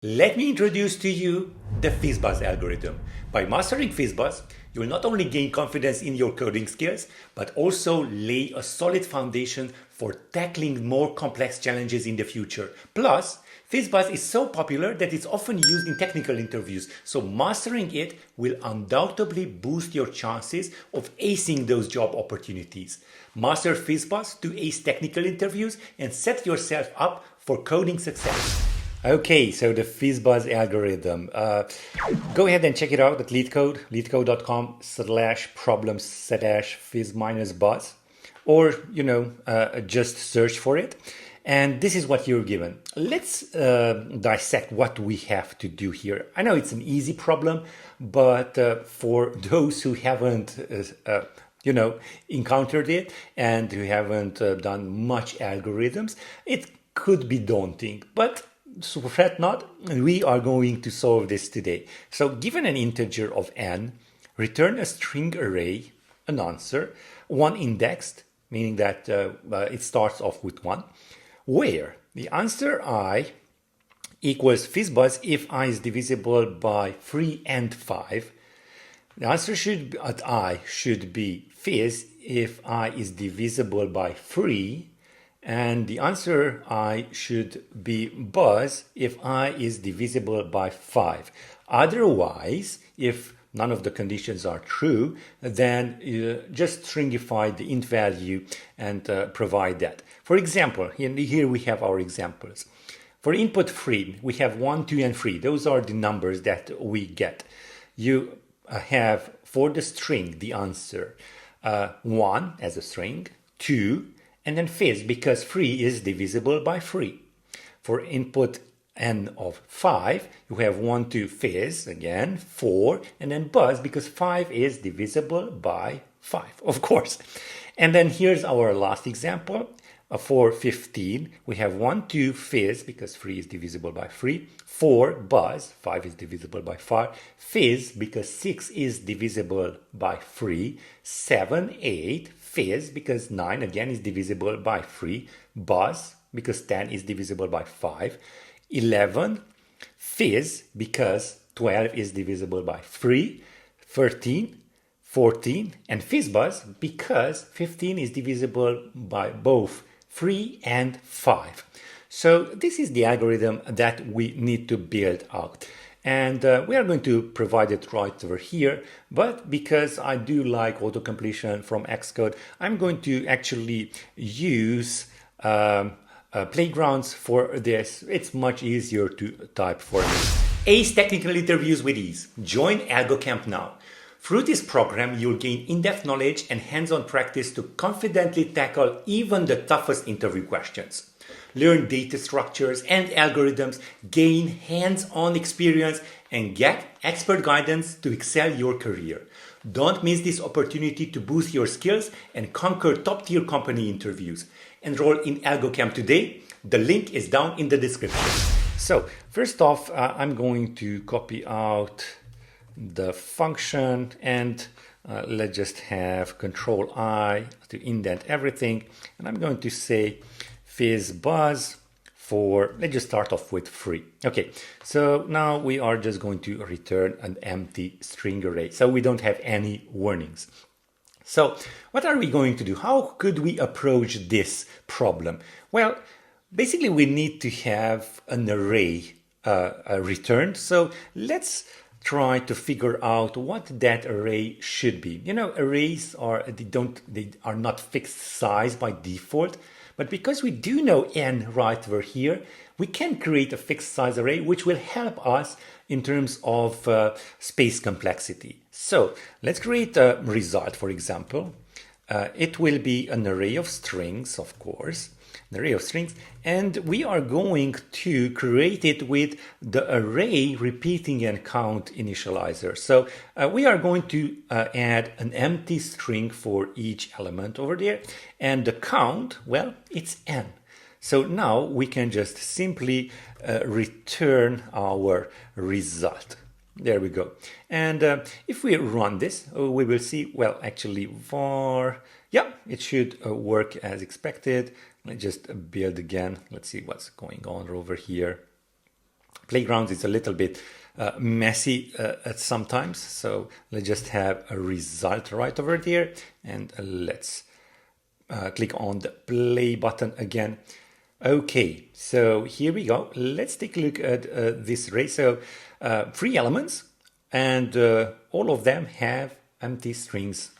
Let me introduce to you the FizzBuzz algorithm. By mastering FizzBuzz, you will not only gain confidence in your coding skills, but also lay a solid foundation for tackling more complex challenges in the future. Plus, FizzBuzz is so popular that it's often used in technical interviews, so mastering it will undoubtedly boost your chances of acing those job opportunities. Master FizzBuzz to ace technical interviews and set yourself up for coding success. Okay, so the FizzBuzz algorithm. Go ahead and check it out at leetcode.com/problem/fizz-buzz, or just search for it. And this is what you're given. Let's dissect what we have to do here. I know it's an easy problem, but for those who haven't encountered it and who haven't done much algorithms, it could be daunting. But so fret not, we are going to solve this today. So given an integer of n, return a string array, an answer, one indexed, meaning that it starts off with 1, where the answer I equals FizzBuzz if I is divisible by 3 and 5. The answer at I should be Fizz if I is divisible by 3. And the answer I should be Buzz if I is divisible by 5. Otherwise, if none of the conditions are true, then just stringify the int value and provide that. For example, here we have our examples. For input 3, we have 1, 2, and 3. Those are the numbers that we get. You have for the string the answer 1 as a string, 2, and then Fizz because 3 is divisible by 3. For input n of 5, you have 1, 2, Fizz, again, 4, and then Buzz because 5 is divisible by 5, of course. And then here's our last example. For 15, we have 1, 2, Fizz because 3 is divisible by 3, 4, Buzz, 5 is divisible by 5, Fizz because 6 is divisible by 3, 7, 8, Fizz because 9 again is divisible by 3, Buzz because 10 is divisible by 5, 11, Fizz because 12 is divisible by 3, 13, 14, and FizzBuzz because 15 is divisible by both 3 and 5. So this is the algorithm that we need to build out. And we are going to provide it right over here. But because I do like auto-completion from Xcode, I'm going to actually use playgrounds for this. It's much easier to type for me. Ace technical interviews with ease. Join ALGOCAMP now. Through this program, you'll gain in-depth knowledge and hands-on practice to confidently tackle even the toughest interview questions. Learn data structures and algorithms, gain hands-on experience, and get expert guidance to excel your career. Don't miss this opportunity to boost your skills and conquer top-tier company interviews. Enroll in ALGOCAMP today. The link is down in the description. So, first off, I'm going to copy out the function and let's just have Control I to indent everything, and I'm going to say FizzBuzz for, let's just start off with 3. Okay, so now we are just going to return an empty string array, so we don't have any warnings. So what are we going to do? How could we approach this problem? Well, basically we need to have an array returned, so let's try to figure out what that array should be. Arrays they are not fixed size by default, but because we do know n right over here, we can create a fixed size array which will help us in terms of space complexity. So let's create a result, for example. It will be an array of strings, of course, an array of strings, and we are going to create it with the array repeating and count initializer. So we are going to add an empty string for each element over there, and the count, well, it's n. So now we can just simply return our result. There we go. And if we run this, we will see, well, actually var, yeah, it should work as expected. Let's just build again. Let's see what's going on over here. Playgrounds is a little bit messy at sometimes, so let's just have a result right over there, and let's click on the play button again. Okay, so here we go. Let's take a look at this array. So 3 elements, and all of them have empty strings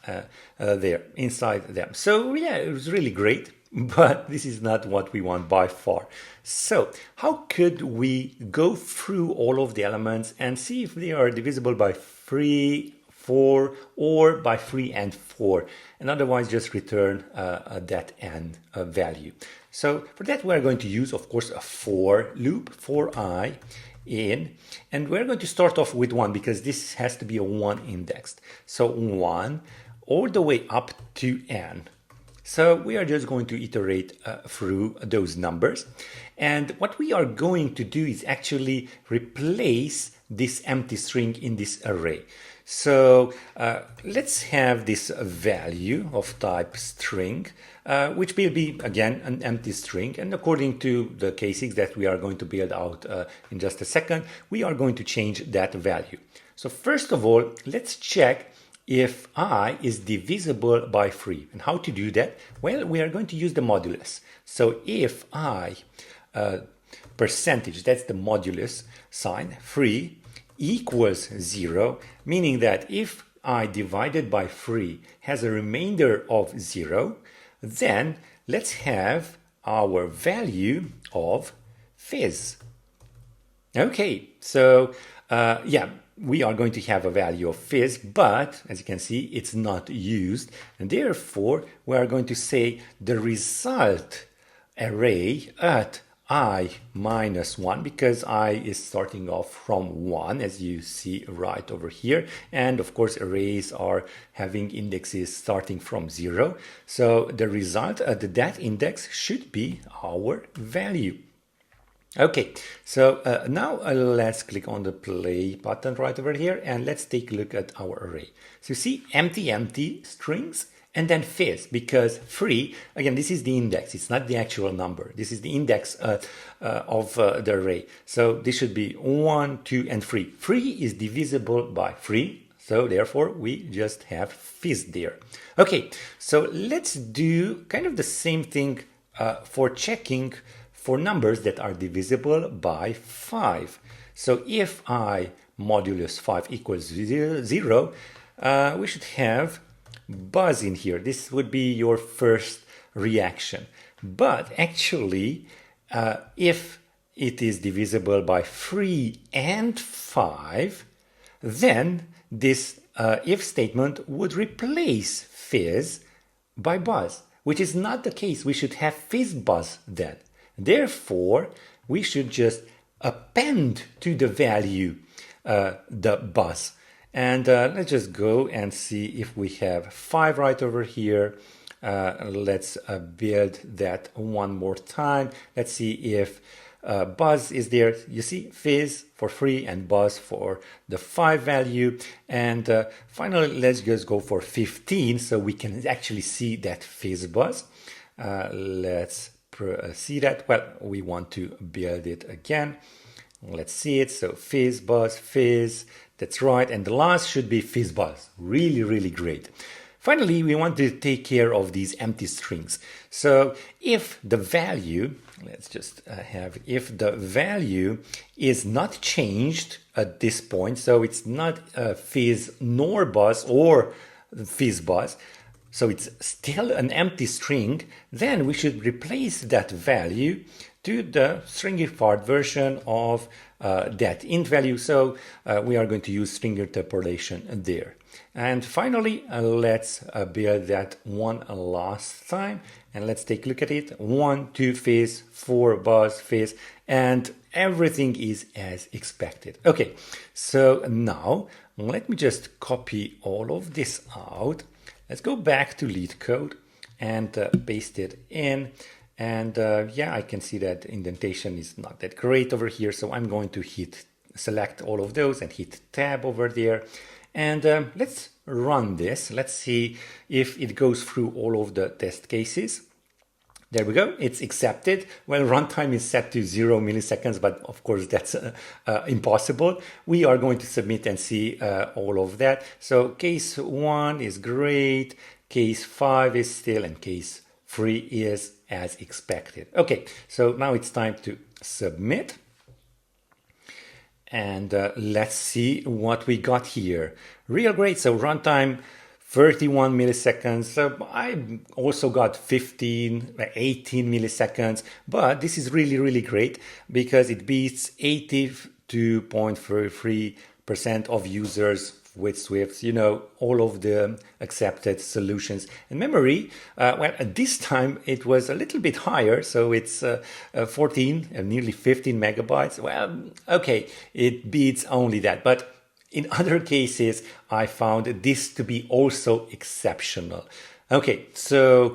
there inside them. So yeah, it was really great, but this is not what we want by far. So how could we go through all of the elements and see if they are divisible by 3, 4, or by 3 and 4, and otherwise just return that n value. So for that, we're going to use, of course, a for loop, for I in, and we're going to start off with 1 because this has to be a 1 indexed. So 1 all the way up to n. So we are just going to iterate through those numbers. And what we are going to do is actually replace this empty string in this array. So let's have this value of type string, which will be, again, an empty string. And according to the cases that we are going to build out in just a second, we are going to change that value. So first of all, let's check if I is divisible by 3. And how to do that? Well, we are going to use the modulus. So if I percentage, that's the modulus sign, 3, equals 0, meaning that if I divided by 3 has a remainder of 0, then let's have our value of fizz. Okay, so yeah, we are going to have a value of fizz, but as you can see, it's not used. And therefore, we are going to say the result array at I minus 1, because I is starting off from 1, as you see right over here. And of course, arrays are having indexes starting from 0. So the result at that index should be our value. Okay, so now let's click on the play button right over here, and let's take a look at our array. So you see empty strings, and then fizz, because 3, again, this is the index, it's not the actual number. This is the index of the array. So this should be 1, 2, and 3. 3 is divisible by 3, so therefore we just have fizz there. Okay, so let's do kind of the same thing for checking for numbers that are divisible by 5. So if I modulus 5 equals 0, we should have buzz in here. This would be your first reaction. But actually, if it is divisible by 3 and 5, then this if statement would replace fizz by buzz, which is not the case. We should have FizzBuzz then. Therefore, we should just append to the value the buzz. And let's just go and see if we have 5 right over here. Let's build that one more time. Let's see if buzz is there. You see fizz for 3 and buzz for the 5 value. And finally, let's just go for 15 so we can actually see that fizz buzz. Let's see that. Well, we want to build it again. Let's see it. So fizz buzz, fizz. That's right. And the last should be FizzBuzz. Really, really great. Finally, we want to take care of these empty strings. So if the value, let's just have, if the value is not changed at this point, so it's not fizz nor buzz or FizzBuzz, so it's still an empty string, then we should replace that value to the stringified version of that int value. So we are going to use string interpolation there. And finally, let's build that one last time. And let's take a look at it. 1, 2, fizz, 4, buzz, fizz, and everything is as expected. Okay, so now let me just copy all of this out. Let's go back to lead code and paste it in. And yeah, I can see that indentation is not that great over here. So I'm going to select all of those and hit tab over there. And let's run this. Let's see if it goes through all of the test cases. There we go. It's accepted. Well, runtime is set to 0 milliseconds, but of course that's impossible. We are going to submit and see all of that. So case 1 is great. Case 5 is still, and case 3 is as expected. Okay, so now it's time to submit. And let's see what we got here. Real great. So runtime 31 milliseconds. I also got 15, 18 milliseconds, but this is really, really great because it beats 82.33% of users with Swift, you know, all of the accepted solutions. And memory, well, at this time it was a little bit higher, so it's 14, nearly 15 megabytes. Well, okay, it beats only that, but in other cases, I found this to be also exceptional. Okay, so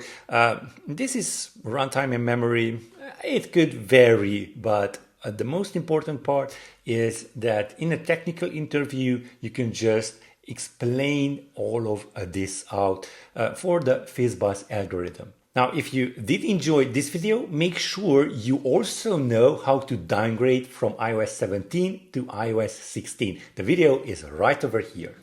this is runtime and memory. It could vary, but the most important part is that in a technical interview, you can just explain all of this out for the FizzBuzz algorithm. Now, if you did enjoy this video, make sure you also know how to downgrade from iOS 17 to iOS 16. The video is right over here.